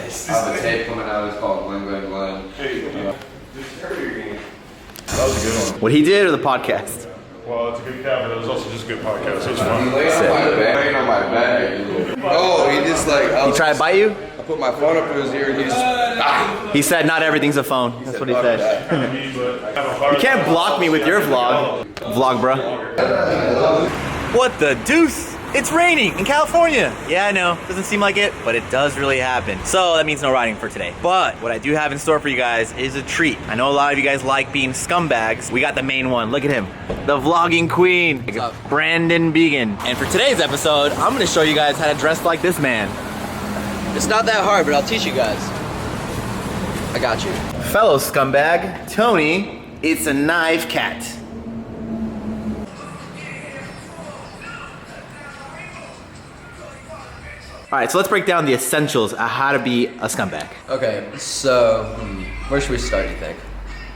this. I have a tape coming out. It's called Glen Glen Glen. Hey, that was a good one. What he did or the podcast? Well, it's a good cap, but it was also just a good podcast. It was fun. He laid on my bag. Oh, he just like. He tried to bite you? I put my phone up to his ear and he just. He said not everything's a phone. That's what he said. You can't block me with your vlog. Vlog, bro. What the deuce? It's raining in California. Yeah, I know. Doesn't seem like it, but it does really happen. So that means no riding for today. But what I do have in store for you guys is a treat. I know a lot of you guys like being scumbags. We got the main one. Look at him. The vlogging queen. Brandon Began. And for today's episode, I'm gonna show you guys how to dress like this man. It's not that hard, but I'll teach you guys. I got you. Fellow scumbag, Tony, it's a knife cat. All right, so let's break down the essentials of how to be a scumbag. Okay, so where should we start, you think?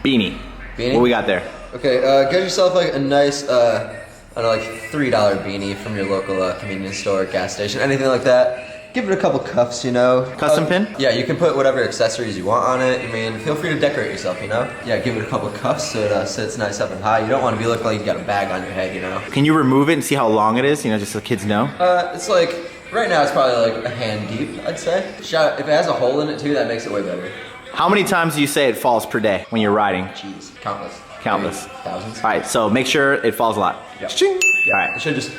Beanie. Beanie? What we got there? Okay, get yourself like a nice, I don't know, like $3 beanie from your local convenience store, gas station, anything like that. Give it a couple cuffs, you know. Custom pin? Yeah, you can put whatever accessories you want on it. I mean, feel free to decorate yourself, you know. Yeah, give it a couple cuffs so it sits nice up and high. You don't want to look like you got a bag on your head, you know. Can you remove it and see how long it is? You know, just so kids know. It's like. Right now it's probably like a hand deep, I'd say. If it has a hole in it too, that makes it way better. How many times do you say it falls per day when you're riding? Jeez, countless. Countless. Maybe thousands. All right, so make sure it falls a lot. Yep. Yeah. All right. It should just.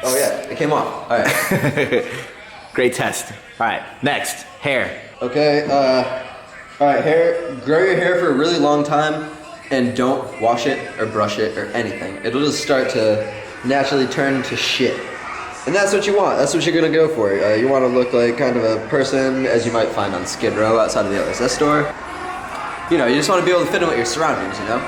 Oh yeah, it came off. All right. Great test. All right, next, hair. Okay. All right, hair. Grow your hair for a really long time, and don't wash it or brush it or anything. It'll just start to naturally turn to shit. And that's what you want. That's what you're gonna go for. You want to look like kind of a person as you might find on Skid Row outside of the LSS store. You know, you just want to be able to fit in with your surroundings, you know?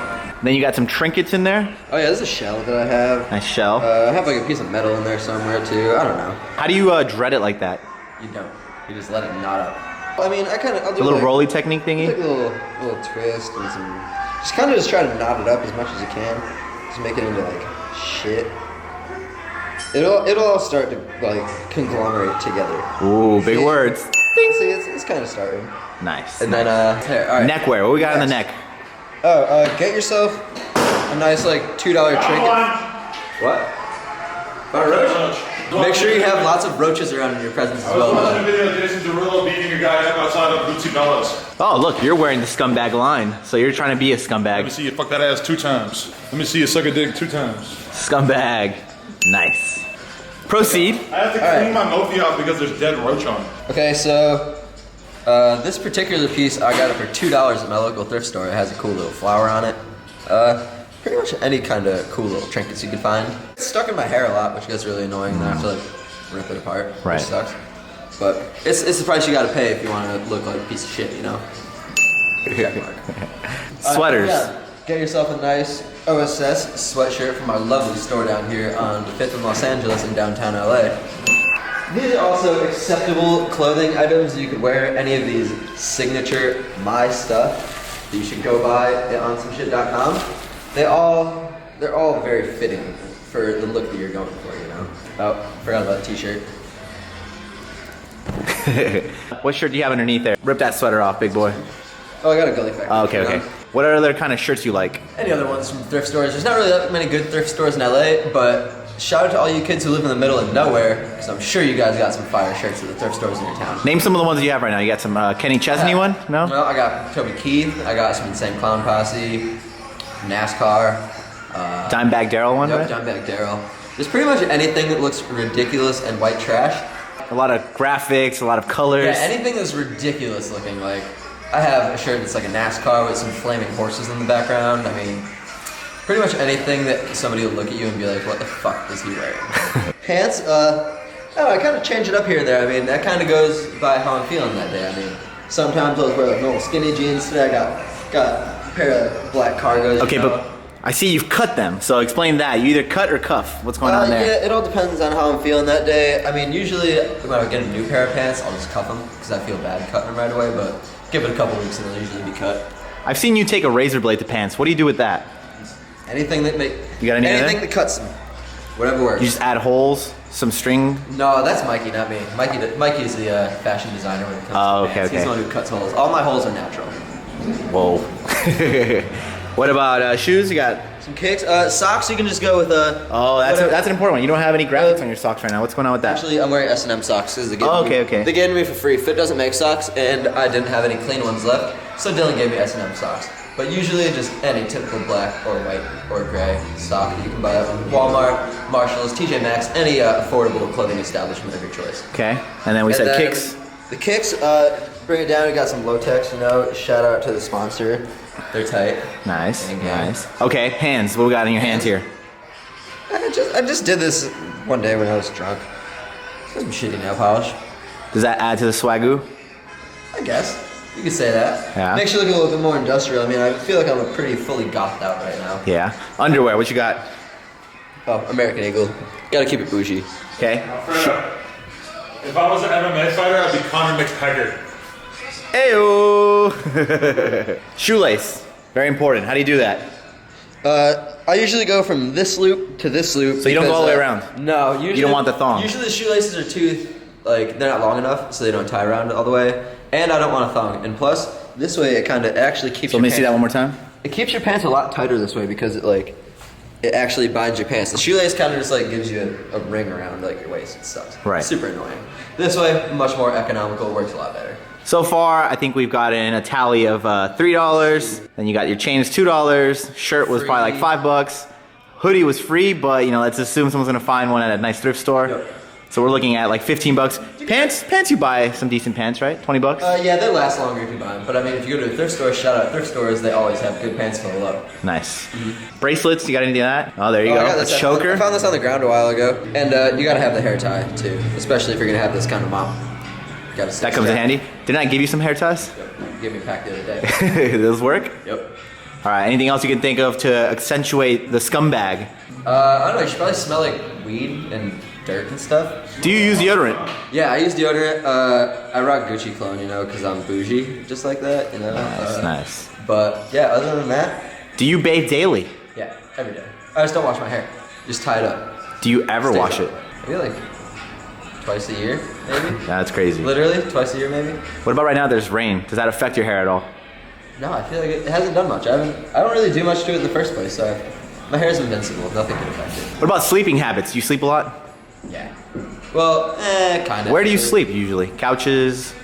Then you got some trinkets in there. Oh yeah, there's a shell that I have. Nice shell. I have like a piece of metal in there somewhere too. I don't know. How do you dread it like that? You don't. You just let it knot up. I mean, I'll do a little like, rolly technique thingy? Like a little twist and some, just try to knot it up as much as you can. Just make it into like shit. It'll all start to like conglomerate together. Ooh, big words. See, it's kind of starting. Nice. And then here, all right. Neckwear. What we got on the neck? Oh, get yourself a nice like $2 trinket. What? About a roach? Make sure you have lots of roaches around in your presence as well. I was watching a video of Jason Derulo beating your guy up outside of Gucci Bellas. Oh, look, you're wearing the scumbag line, so you're trying to be a Let me scumbag. see you fuck that ass 2 times. Let me see you suck a dick 2 times. Scumbag. Nice. Proceed. I have to clean my Mophie off because there's dead roach on it. Okay, so this particular piece I got it for $2 at my local thrift store. It has a cool little flower on it. Pretty much any kind of cool little trinkets you could find. It's stuck in my hair a lot, which gets really annoying. Then I have to like rip it apart, Right. which sucks. But it's the price you got to pay if you want to look like a piece of shit, you know. Sweaters. Yeah. Get yourself a nice OSS sweatshirt from our lovely store down here on 5th in Los Angeles in downtown LA. These are also acceptable clothing items. You could wear any of these signature My stuff that you should go buy at onsomeshit.com. They're all very fitting for the look that you're going for, you know. Oh, forgot about the t-shirt. What shirt do you have underneath there? Rip that sweater off, big boy. Oh, I got a Gully Factory. Oh, okay, okay. What other kind of shirts you like? Any other ones from thrift stores. There's not really that many good thrift stores in LA, but shout out to all you kids who live in the middle of nowhere, because I'm sure you guys got some fire shirts at the thrift stores in your town. Name some of the ones that you have right now. You got some Kenny Chesney one? No? Well, I got Toby Keith. I got some Insane Clown Posse, NASCAR. Dimebag Daryl one, Yep, right? Dimebag Daryl. There's pretty much anything that looks ridiculous and white trash. A lot of graphics, a lot of colors. Yeah, anything that's ridiculous looking. Like, I have a shirt that's like a NASCAR with some flaming horses in the background. I mean, pretty much anything that somebody will look at you and be like, what the fuck is he wearing? Pants, I kind of change it up here and there. I mean, that kind of goes by how I'm feeling that day. I mean, sometimes I'll wear like normal skinny jeans. Today I got a pair of black cargos. Okay, but I see you've cut them, so explain that. You either cut or cuff. What's going on there? Yeah, it all depends on how I'm feeling that day. I mean, usually when I get a new pair of pants, I'll just cuff them because I feel bad cutting them right away, but give it a couple weeks and they'll usually be cut. I've seen you take a razor blade to pants. What do you do with that? Anything that You got anything that cuts them. Whatever works. You just add holes, some string. No, that's Mikey, not me. Mikey's the fashion designer when it comes to pants. He's the one who cuts holes. All my holes are natural. Whoa. What about shoes? You got some kicks. Socks, you can just go with oh, that's an important one. You don't have any graphics on your socks right now. What's going on with that? Actually, I'm wearing S&M socks. They okay. gave me for free. Fit doesn't make socks, and I didn't have any clean ones left, so Dylan gave me S&M socks. But usually just any typical black or white or gray sock that you can buy at Walmart, Marshalls, TJ Maxx, any affordable clothing establishment of your choice. Okay, and then we said kicks. The kicks, bring it down. We got some Low-Tex, you know. Shout out to the sponsor. They're tight. Nice, nice. Okay, hands. What we got in your hands here? I just did this one day when I was drunk. Some shitty nail polish. Does that add to the swagoo? I guess. You could say that. Yeah. Makes you look a little bit more industrial. I mean, I feel like I'm a pretty fully gothed out right now. Yeah. Underwear, what you got? Oh, American Eagle. Gotta keep it bougie. Okay. Alfredo, if I was an MMA fighter, I'd be Conor McGregor. Ayo! Shoelace. Very important. How do you do that? I usually go from this loop to this loop. So you don't go all the way around? No. Usually, you don't want the thong? Usually the shoelaces are they're not long enough, so they don't tie around all the way. And I don't want a thong. And plus, this way it kind of actually keeps So let me see that one more time. It keeps your pants a lot tighter this way because it actually binds your pants. The shoelace kind of just gives you a ring around your waist. It sucks. Right. Super annoying. This way, much more economical, works a lot better. So far, I think we've gotten a tally of $3. Then you got your chain is $2. Shirt was probably like $5. Hoodie was free, but let's assume someone's gonna find one at a nice thrift store. Yep. So we're looking at like $15. Pants you buy some decent pants, right? $20? Yeah, they last longer if you buy them. But I mean, if you go to a thrift store, shout out thrift stores, they always have good pants for low. Nice. Bracelets, you got anything of that? Oh, there you go. A choker. I found this on the ground a while ago. And you gotta have the hair tie too, especially if you're gonna have this kind of mop. That comes in handy. Didn't I give you some hair ties? Yep. Give me a pack the other day. Those work? Yep. All right, anything else you can think of to accentuate the scumbag? I don't know, you should probably smell like weed and dirt and stuff. Do you use deodorant? Yeah, I use deodorant. I rock Gucci cologne, because I'm bougie, just like that, Nice, nice. But yeah, other than that. Do you bathe daily? Yeah, every day. I just don't wash my hair. Just tie it up. Do you ever wash it? I feel like twice a year, maybe. That's crazy. Literally, twice a year, maybe. What about right now? There's rain. Does that affect your hair at all? No, I feel like it hasn't done much. I don't really do much to it in the first place, so my hair is invincible. Nothing can affect it. What about sleeping habits? Do you sleep a lot? Yeah. Well, kind of. Where do you sleep usually? Couches?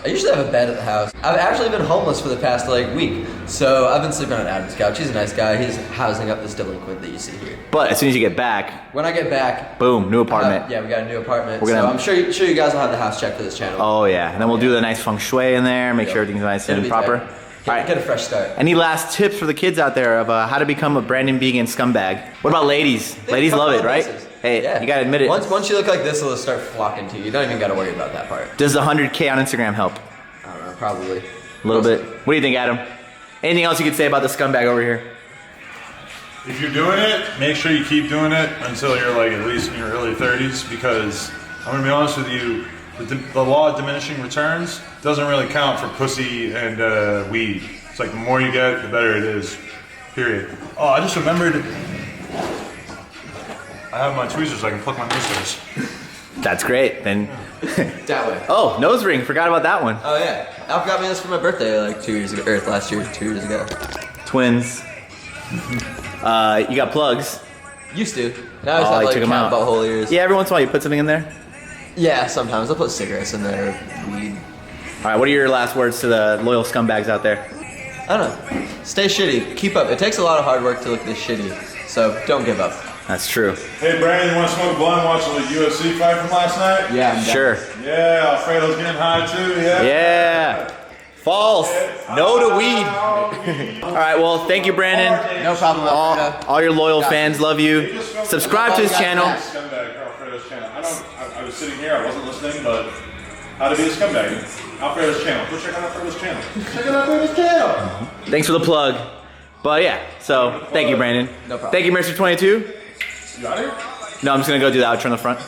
I usually have a bed at the house. I've actually been homeless for the past week, so I've been sleeping on Adam's couch. He's a nice guy. He's housing up this delinquent that you see here. But as soon as you get back, when I get back, boom, new apartment. Yeah, we got a new apartment. So I'm sure you guys will have the house check for this channel. Oh yeah, and then we'll do the nice feng shui in there, make sure everything's nice and proper. All right. Get a fresh start. Any last tips for the kids out there of how to become a Brandon Began scumbag? What about ladies? Ladies love it, right? Hey, yeah. You gotta admit it. Once you look like this, they'll start flocking to you. You don't even gotta worry about that part. Does the 100K on Instagram help? I don't know, probably. A little bit. What do you think, Adam? Anything else you could say about the scumbag over here? If you're doing it, make sure you keep doing it until you're at least in your early 30s, because I'm gonna be honest with you, the law of diminishing returns doesn't really count for pussy and weed. It's the more you get, the better it is, period. Oh, I just remembered, I have my tweezers, I can pluck my nose. That's great, then. That way. Oh, nose ring, forgot about that one. Oh yeah, Alf got me this for my birthday 2 years ago, or last year, 2 years ago. Twins. You got plugs. Used to. Now I just have took them out. butthole ears. Yeah, every once in a while you put something in there. Yeah, sometimes. I'll put cigarettes in there, weed. All right, what are your last words to the loyal scumbags out there? I don't know. Stay shitty. Keep up. It takes a lot of hard work to look this shitty, so don't give up. That's true. Hey, Brandon, you want to smoke a blunt and watch the UFC fight from last night? Yeah, Sure. Yeah, Alfredo's getting high too, yeah? Yeah. False. No to weed. All right, well, thank you, Brandon. No problem, Alfredo. All your loyal fans love you. Subscribe to his channel. Scumbag, Alfredo's channel. I was sitting here, I wasn't listening, but how to be a scumbag. Alfredo's channel. Go check out Alfredo's channel. Check out Alfredo's channel. Thanks for the plug. But yeah, so thank you, Brandon. No problem. Thank you, Mr. 22. You got it? No, I'm just gonna go do the outro in the front.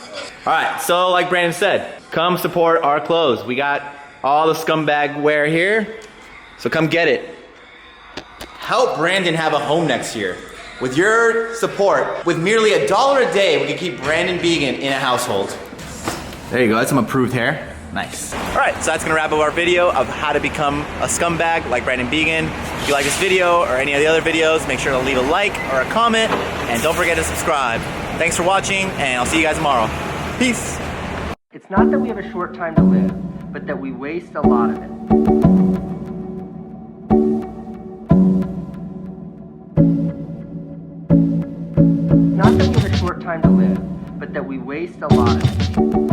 All right, so like Brandon said, come support our clothes. We got all the scumbag wear here, so come get it. Help Brandon have a home next year. With your support, with merely $1 a day, we can keep Brandon Began in a household. There you go, that's some approved hair. Nice. All right, so that's gonna wrap up our video of how to become a scumbag like Brandon Began. If you like this video or any of the other videos, make sure to leave a like or a comment, and don't forget to subscribe. Thanks for watching, and I'll see you guys tomorrow. Peace. It's not that we have a short time to live, but that we waste a lot of it. Not that we have a short time to live, but that we waste a lot of it.